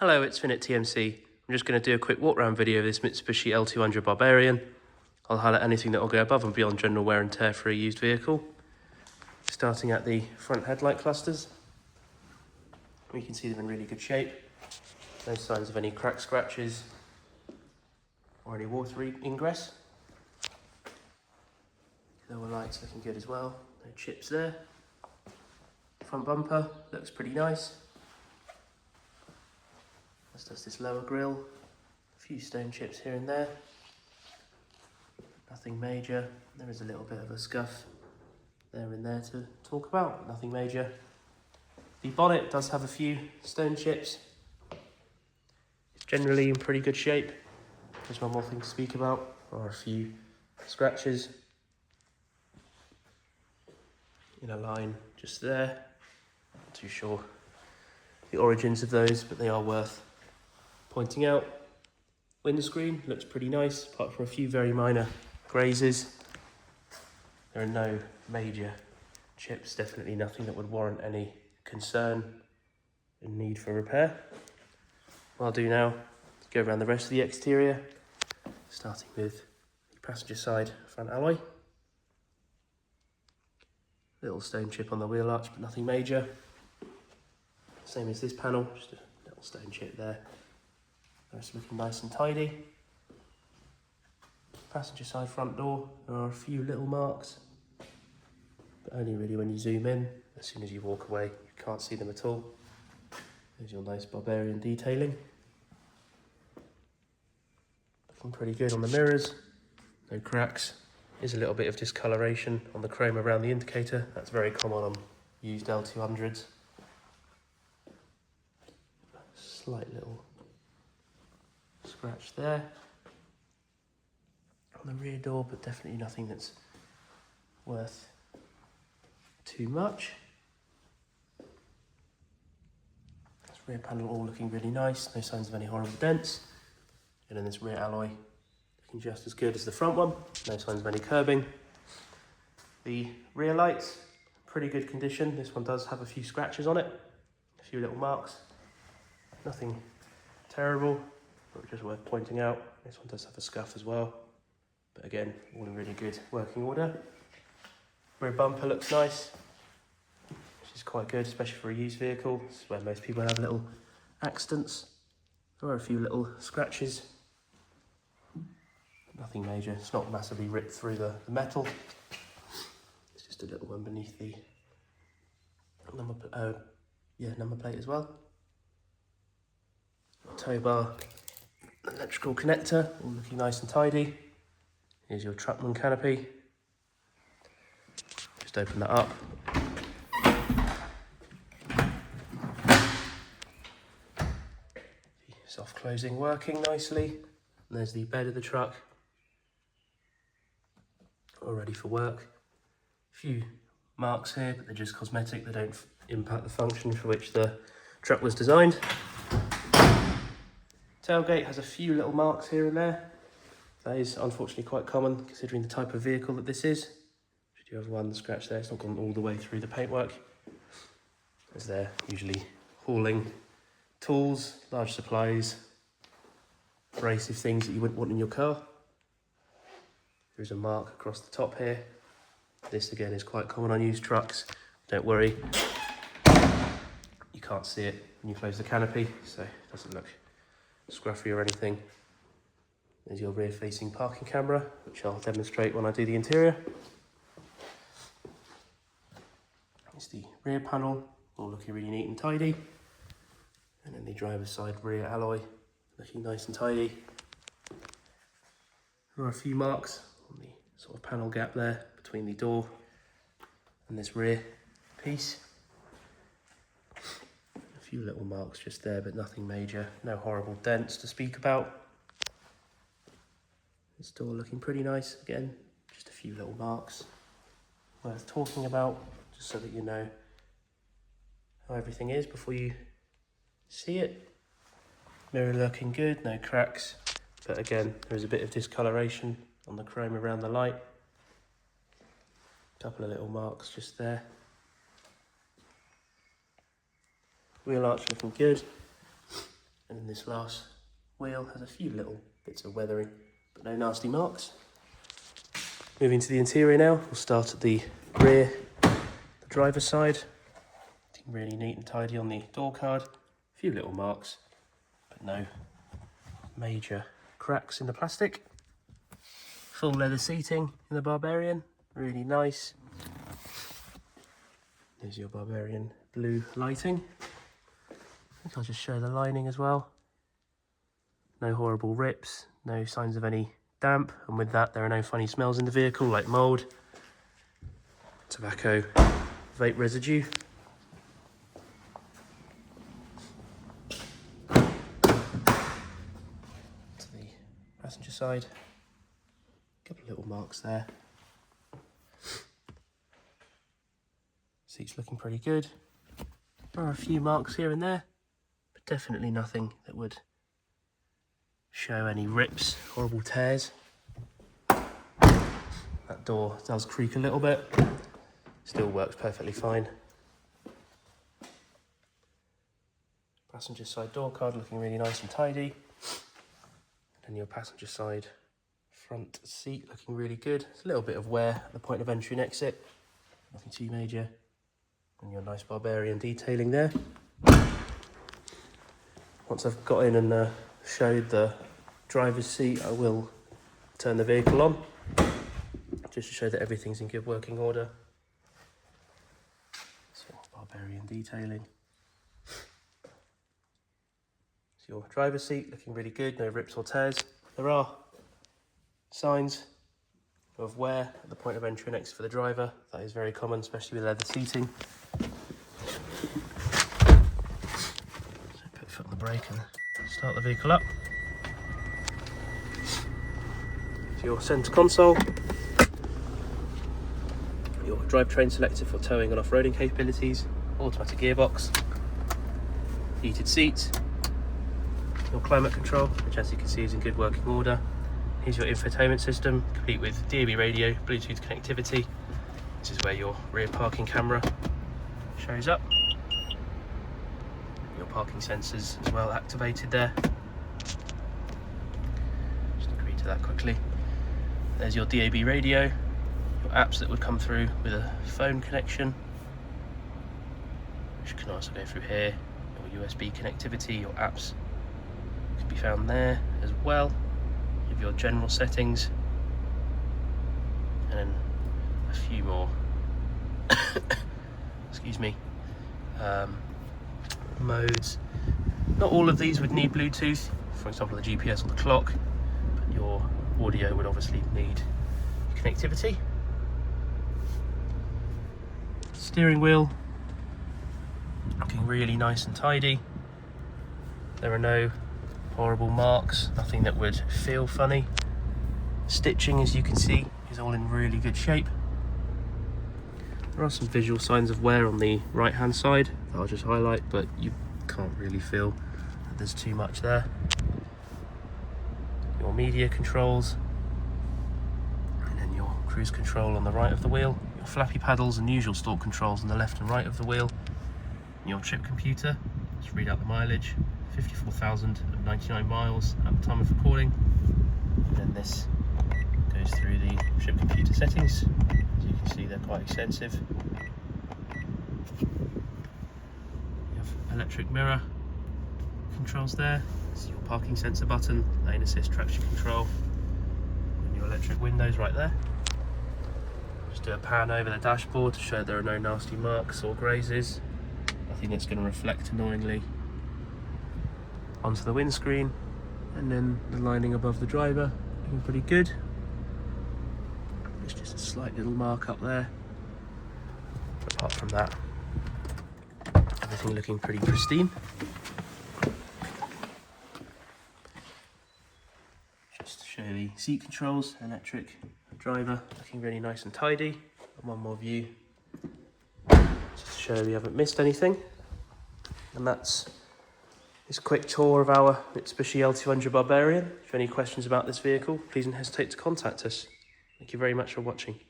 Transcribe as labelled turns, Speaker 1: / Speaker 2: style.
Speaker 1: Hello, it's Finn at TMC. I'm just going to do a quick walk around video of this Mitsubishi L200 Barbarian. I'll highlight anything that will go above and beyond general wear and tear for a used vehicle. Starting at the front headlight clusters, we can see them in really good shape. No signs of any crack scratches or any water ingress. Lower lights looking good as well, no chips there. Front bumper looks pretty nice. As does this lower grille. A few stone chips here and there. Nothing major. There is a little bit of a scuff there and there to talk about, nothing major. The bonnet does have a few stone chips. It's generally in pretty good shape. There's one more thing to speak about, or a few scratches in a line just there. Not too sure the origins of those, but they are worth pointing out. Windscreen looks pretty nice, apart from a few very minor grazes. There are no major chips, definitely nothing that would warrant any concern and need for repair. What I'll do now is go around the rest of the exterior, starting with the passenger side front alloy. Little stone chip on the wheel arch, but nothing major. Same as this panel, just a little stone chip there. The rest looking nice and tidy. Passenger side front door, there are a few little marks, but only really when you zoom in. As soon as you walk away, you can't see them at all. There's your nice Barbarian detailing. Looking pretty good on the mirrors, no cracks. There's a little bit of discoloration on the chrome around the indicator. That's very common on used L200s. Slight little scratch there on the rear door, but definitely nothing that's worth too much. This rear panel all looking really nice, no signs of any horrible dents. And then this rear alloy looking just as good as the front one, no signs of any curbing. The rear lights, pretty good condition. This one does have a few scratches on it, a few little marks. Nothing terrible, but just worth pointing out. This one does have a scuff as well, but again, all in really good working order. Rear bumper looks nice, which is quite good, especially for a used vehicle. This is where most people have little accidents. There are a few little scratches. Nothing major, it's not massively ripped through the metal. It's just a little one beneath the number plate as well. Tow bar, electrical connector, all looking nice and tidy. Here's your truckman canopy. Just open that up. Soft closing working nicely. And there's the bed of the truck, all ready for work. A few marks here, but they're just cosmetic. They don't impact the function for which the truck was designed. Tailgate has a few little marks here and there. That is unfortunately quite common considering the type of vehicle that this is. You do have one scratch there, it's not gone all the way through the paintwork. As they're usually hauling tools, large supplies, abrasive things that you wouldn't want in your car. There's a mark across the top here. This again is quite common on used trucks. Don't worry, you can't see it when you close the canopy, so it doesn't look scruffy or anything. There's your rear facing parking camera, which I'll demonstrate when I do the interior. It's the rear panel, all looking really neat and tidy. And then the driver's side rear alloy, looking nice and tidy. There are a few marks on the sort of panel gap there between the door and this rear piece. A few little marks just there, but nothing major. No horrible dents to speak about. This door looking pretty nice again. Just a few little marks worth talking about, just so that you know how everything is before you see it. Mirror looking good, no cracks, but again, there is a bit of discoloration on the chrome around the light. A couple of little marks just there. Wheel arch looking good. And And this last wheel has a few little bits of weathering, but no nasty marks. Moving to the interior now, we'll start at the rear, the driver's side. Really neat and tidy on the door card. A few little marks, but no major cracks in the plastic. Full leather seating in the Barbarian, really nice. There's your Barbarian blue lighting. I think I'll just show the lining as well. No horrible rips, no signs of any damp, and with that there are no funny smells in the vehicle like mould, tobacco, vape residue. To the passenger side, a couple of little marks there. Seat's looking pretty good. There are a few marks here and there, but definitely nothing that would show any rips, horrible tears. That door does creak a little bit, still works perfectly fine. Passenger side door card looking really nice and tidy. And your passenger side front seat looking really good. There's a little bit of wear at the point of entry and exit, nothing too major. And your nice Barbarian detailing there. Once I've got in and showed the driver's seat, I will turn the vehicle on, just to show that everything's in good working order. So Barbarian detailing. So your driver's seat looking really good, no rips or tears. There are signs of wear at the point of entry and exit for the driver. That is very common, especially with leather seating. So put the foot on the brake and start the vehicle up. So your centre console, your drivetrain selector for towing and off-roading capabilities, automatic gearbox, heated seats, your climate control, which as you can see is in good working order. Here's your infotainment system, complete with DAB radio, Bluetooth connectivity. This is where your rear parking camera shows up. Your parking sensors as well activated there. Just agree to that quickly. There's your DAB radio, your apps that would come through with a phone connection, which can also go through here. Your USB connectivity, your apps can be found there as well. You have your general settings, and then a few more excuse me, modes. Not all of these would need Bluetooth, for example the GPS or the clock, but your audio would obviously need connectivity. Steering wheel looking really nice and tidy. There are no horrible marks, nothing that would feel funny. Stitching, as you can see, is all in really good shape. There are some visual signs of wear on the right hand side that I'll just highlight, but you can't really feel that there's too much there. Your media controls, and then your cruise control on the right of the wheel, your flappy paddles and usual stalk controls on the left and right of the wheel, and your trip computer. Just read out the mileage, 54,099 miles at the time of recording. And then this goes through the trip computer settings. As you can see, they're quite extensive. You have electric mirror controls there. This is your parking sensor button, lane assist, traction control, and your electric windows right there. Just do a pan over the dashboard to show there are no nasty marks or grazes. Nothing that's going to reflect annoyingly onto the windscreen. And then the lining above the driver looking pretty good. There's just a slight little mark up there. But apart from that, everything looking pretty pristine. Just to show the seat controls, electric driver looking really nice and tidy. And one more view just to show we haven't missed anything. And that's this quick tour of our Mitsubishi L200 Barbarian. If you have any questions about this vehicle, please don't hesitate to contact us. Thank you very much for watching.